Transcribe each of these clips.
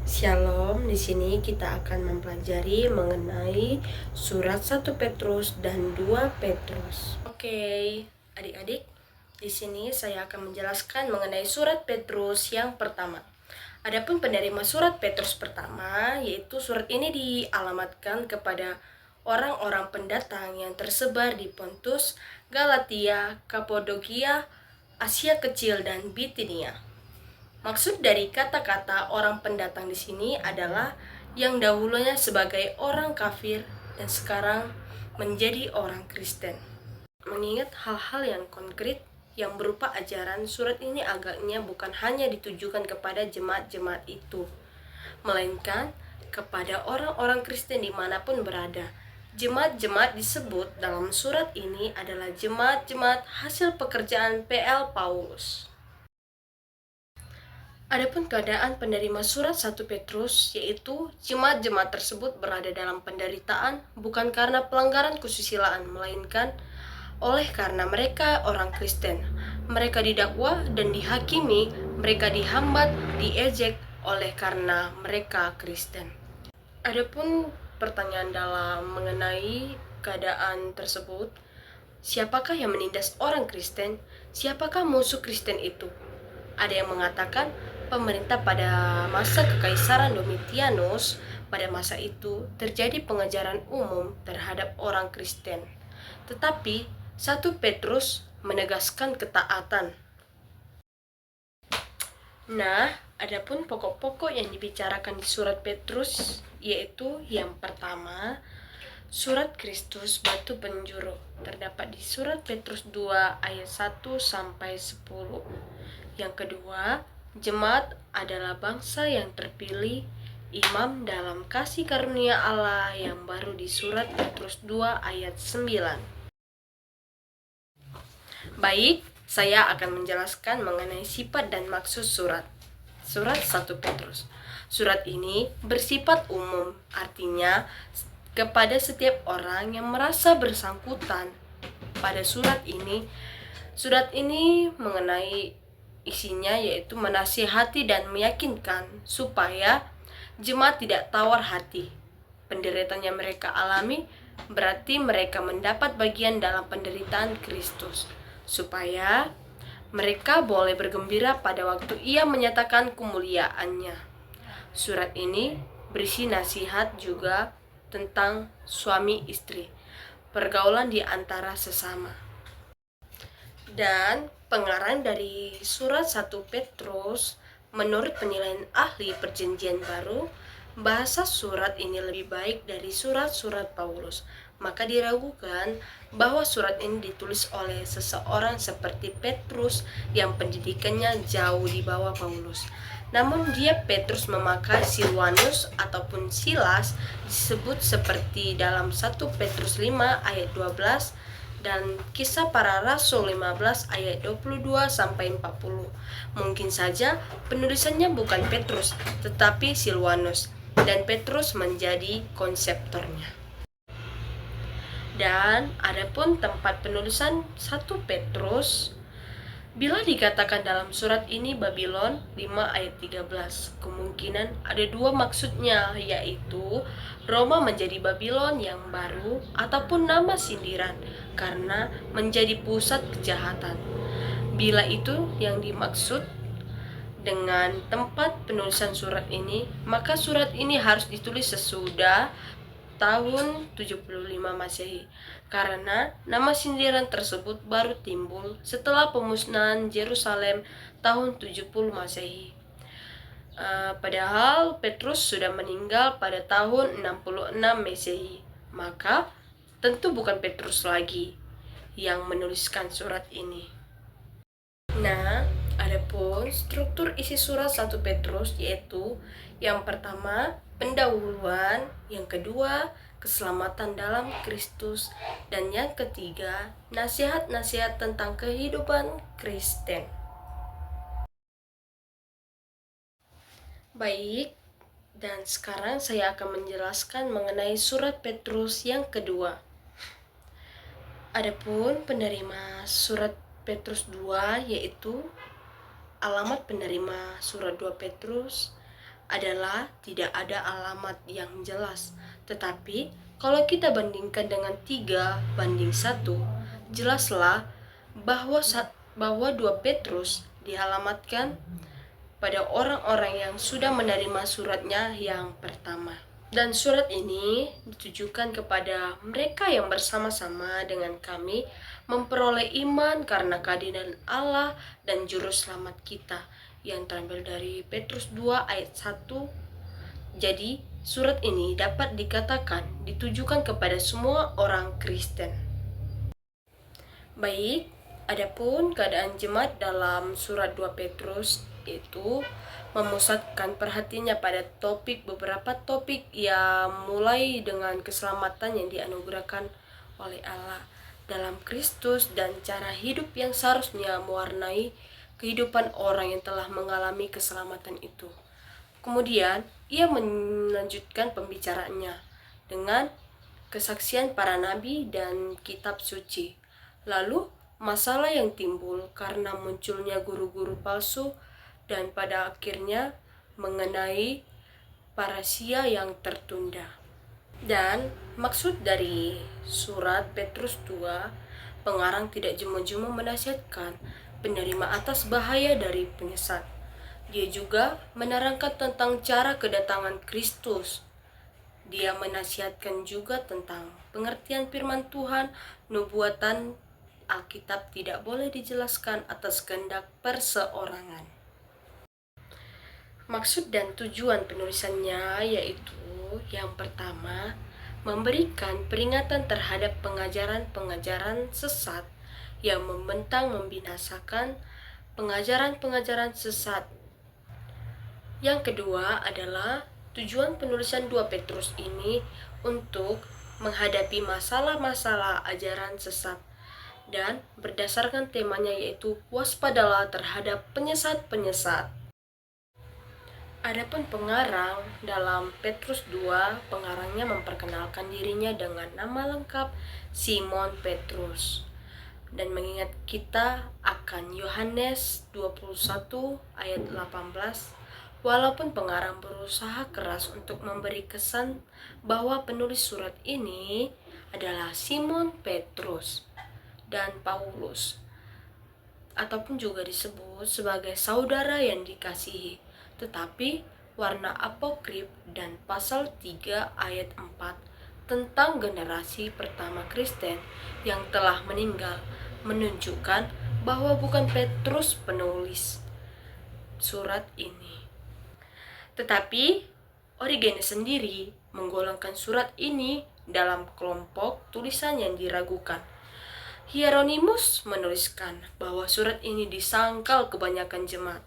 Shalom, di sini kita akan mempelajari mengenai surat 1 Petrus dan 2 Petrus. Oke, adik-adik, di sini saya akan menjelaskan mengenai surat Petrus yang pertama. Adapun penerima surat Petrus pertama, yaitu surat ini dialamatkan kepada orang-orang pendatang yang tersebar di Pontus, Galatia, Kapadokia, Asia Kecil, dan Bitinia. Maksud dari kata-kata orang pendatang di sini adalah yang dahulunya sebagai orang kafir dan sekarang menjadi orang Kristen. Mengingat hal-hal yang konkret yang berupa ajaran, surat ini agaknya bukan hanya ditujukan kepada jemaat-jemaat itu, melainkan kepada orang-orang Kristen dimanapun berada. Jemaat-jemaat disebut dalam surat ini adalah jemaat-jemaat hasil pekerjaan PL Paulus. Adapun keadaan penerima surat 1 Petrus, yaitu jemaat-jemaat tersebut berada dalam penderitaan bukan karena pelanggaran kesusilaan, melainkan oleh karena mereka orang Kristen. Mereka didakwa dan dihakimi, mereka dihambat, diejek oleh karena mereka Kristen. Adapun pertanyaan dalam mengenai keadaan tersebut, siapakah yang menindas orang Kristen? Siapakah musuh Kristen itu? Ada yang mengatakan pemerintah pada masa Kekaisaran Domitianus. Pada masa itu terjadi pengejaran umum terhadap orang Kristen. Tetapi 1 Petrus menegaskan ketaatan. Nah, adapun pokok-pokok yang dibicarakan di surat Petrus, yaitu yang pertama, surat Kristus batu penjuru, terdapat di surat Petrus 2 ayat 1 sampai 10. Yang kedua, jemaat adalah bangsa yang terpilih, imam dalam kasih karunia Allah yang baru di surat Petrus 2 ayat 9. Baik, saya akan menjelaskan mengenai sifat dan maksud surat 1 Petrus. Surat ini bersifat umum, artinya kepada setiap orang yang merasa bersangkutan pada surat ini. Surat ini mengenai isinya yaitu menasihati dan meyakinkan supaya jemaat tidak tawar hati. Penderitaan yang mereka alami berarti mereka mendapat bagian dalam penderitaan Kristus, supaya mereka boleh bergembira pada waktu Ia menyatakan kemuliaannya. Surat ini berisi nasihat juga tentang suami istri, pergaulan di antara sesama. Dan pengarang dari surat 1 Petrus, menurut penilaian ahli perjanjian baru, bahasa surat ini lebih baik dari surat-surat Paulus. Maka diragukan bahwa surat ini ditulis oleh seseorang seperti Petrus yang pendidikannya jauh di bawah Paulus. Namun dia Petrus memakai Silwanus ataupun Silas, disebut seperti dalam 1 Petrus 5 ayat 12 dan Kisah Para Rasul 15 ayat 22 sampai 40. Mungkin saja penulisannya bukan Petrus, tetapi Silwanus, dan Petrus menjadi konseptornya. Dan adapun tempat penulisan 1 Petrus, bila dikatakan dalam surat ini Babylon 5 ayat 13, kemungkinan ada dua maksudnya, yaitu Roma menjadi Babylon yang baru ataupun nama sindiran karena menjadi pusat kejahatan. Bila itu yang dimaksud dengan tempat penulisan surat ini, maka surat ini harus ditulis sesudah tahun 75 Masehi, karena nama sindiran tersebut baru timbul setelah pemusnahan Yerusalem tahun 70 Masehi. Padahal Petrus sudah meninggal pada tahun 66 Masehi, maka tentu bukan Petrus lagi yang menuliskan surat ini. Nah, adapun struktur isi surat 1 Petrus yaitu yang pertama, pendahuluan, yang kedua, keselamatan dalam Kristus, dan yang ketiga, nasihat-nasihat tentang kehidupan Kristen. Baik, dan sekarang saya akan menjelaskan mengenai surat Petrus yang kedua. Adapun penerima surat Petrus 2 yaitu alamat penerima surat 2 Petrus adalah tidak ada alamat yang jelas. Tetapi kalau kita bandingkan dengan 3:1, jelaslah bahwa 2 Petrus dialamatkan pada orang-orang yang sudah menerima suratnya yang pertama. Dan surat ini ditujukan kepada mereka yang bersama-sama dengan kami memperoleh iman karena keadilan Allah dan juru selamat kita, yang terambil dari Petrus 2 ayat 1. Jadi, surat ini dapat dikatakan ditujukan kepada semua orang Kristen. Baik, adapun keadaan jemaat dalam surat 2 Petrus itu memusatkan perhatiannya pada beberapa topik yang mulai dengan keselamatan yang dianugerahkan oleh Allah dalam Kristus dan cara hidup yang seharusnya mewarnai kehidupan orang yang telah mengalami keselamatan itu. Kemudian, ia melanjutkan pembicaraannya dengan kesaksian para nabi dan kitab suci. Lalu, masalah yang timbul karena munculnya guru-guru palsu dan pada akhirnya mengenai parasia yang tertunda. Dan maksud dari surat Petrus 2, pengarang tidak jemu-jemu menasihatkan penerima atas bahaya dari penyesat. Dia juga menerangkan tentang cara kedatangan Kristus. Dia menasihatkan juga tentang pengertian firman Tuhan, nubuatan Alkitab tidak boleh dijelaskan atas kehendak perseorangan. Maksud dan tujuan penulisannya yaitu yang pertama, memberikan peringatan terhadap pengajaran-pengajaran sesat yang membentang membinasakan pengajaran-pengajaran sesat. Yang kedua adalah tujuan penulisan 2 Petrus ini untuk menghadapi masalah-masalah ajaran sesat dan berdasarkan temanya yaitu waspadalah terhadap penyesat-penyesat. Adapun pengarang dalam Petrus 2, pengarangnya memperkenalkan dirinya dengan nama lengkap Simon Petrus dan mengingat kita akan Yohanes 21 ayat 18. Walaupun pengarang berusaha keras untuk memberi kesan bahwa penulis surat ini adalah Simon Petrus dan Paulus, ataupun juga disebut sebagai saudara yang dikasihi, tetapi warna apokrif dan pasal 3 ayat 4 tentang generasi pertama Kristen yang telah meninggal menunjukkan bahwa bukan Petrus penulis surat ini. Tetapi Origenes sendiri menggolongkan surat ini dalam kelompok tulisan yang diragukan. Hieronymus menuliskan bahwa surat ini disangkal kebanyakan jemaat.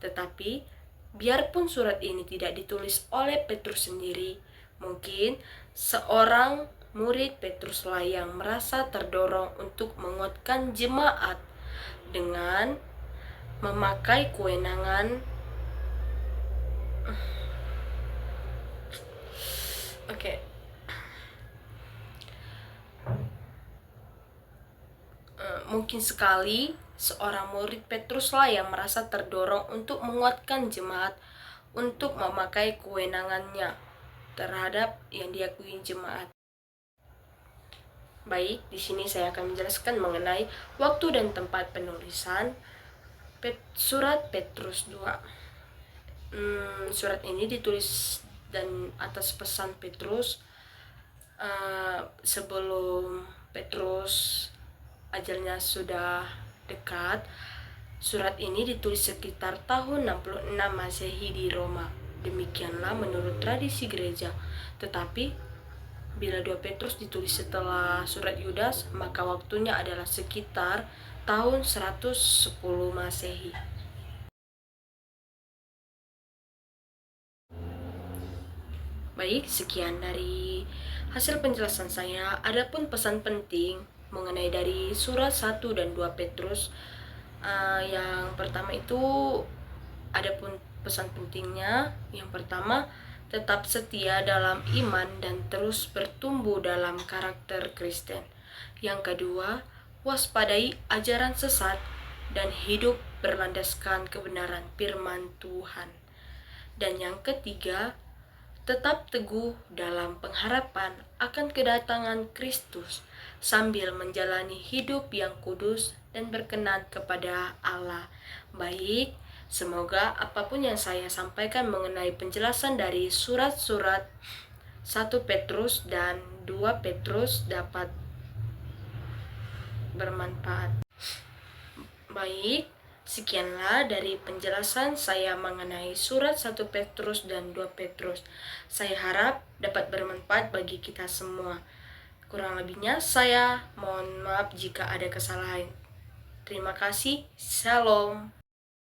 Tetapi biarpun surat ini tidak ditulis oleh Petrus sendiri, mungkin seorang murid Petruslah yang merasa terdorong untuk menguatkan jemaat dengan memakai kewenangan mungkin sekali seorang murid Petruslah yang merasa terdorong untuk menguatkan jemaat untuk memakai kewenangannya terhadap yang diakui jemaat. Baik, di sini saya akan menjelaskan mengenai waktu dan tempat penulisan surat Petrus 2. Surat ini ditulis dan atas pesan Petrus sebelum Petrus ajalnya sudah dekat. Surat ini ditulis sekitar tahun 66 Masehi di Roma. Demikianlah menurut tradisi gereja. Tetapi bila 2 Petrus ditulis setelah surat Yudas, maka waktunya adalah sekitar tahun 110 Masehi. Baik, sekian dari hasil penjelasan saya. Adapun pesan penting mengenai dari surat 1 dan 2 Petrus, yang pertama itu adapun pesan pentingnya, yang pertama, tetap setia dalam iman dan terus bertumbuh dalam karakter Kristen. Yang kedua, waspadai ajaran sesat dan hidup berlandaskan kebenaran firman Tuhan. Dan yang ketiga, tetap teguh dalam pengharapan akan kedatangan Kristus sambil menjalani hidup yang kudus dan berkenan kepada Allah. Baik, semoga apapun yang saya sampaikan mengenai penjelasan dari surat-surat 1 Petrus dan 2 Petrus dapat bermanfaat. Baik, sekianlah dari penjelasan saya mengenai surat 1 Petrus dan 2 Petrus. Saya harap dapat bermanfaat bagi kita semua. Kurang lebihnya saya mohon maaf jika ada kesalahan. Terima kasih. Shalom.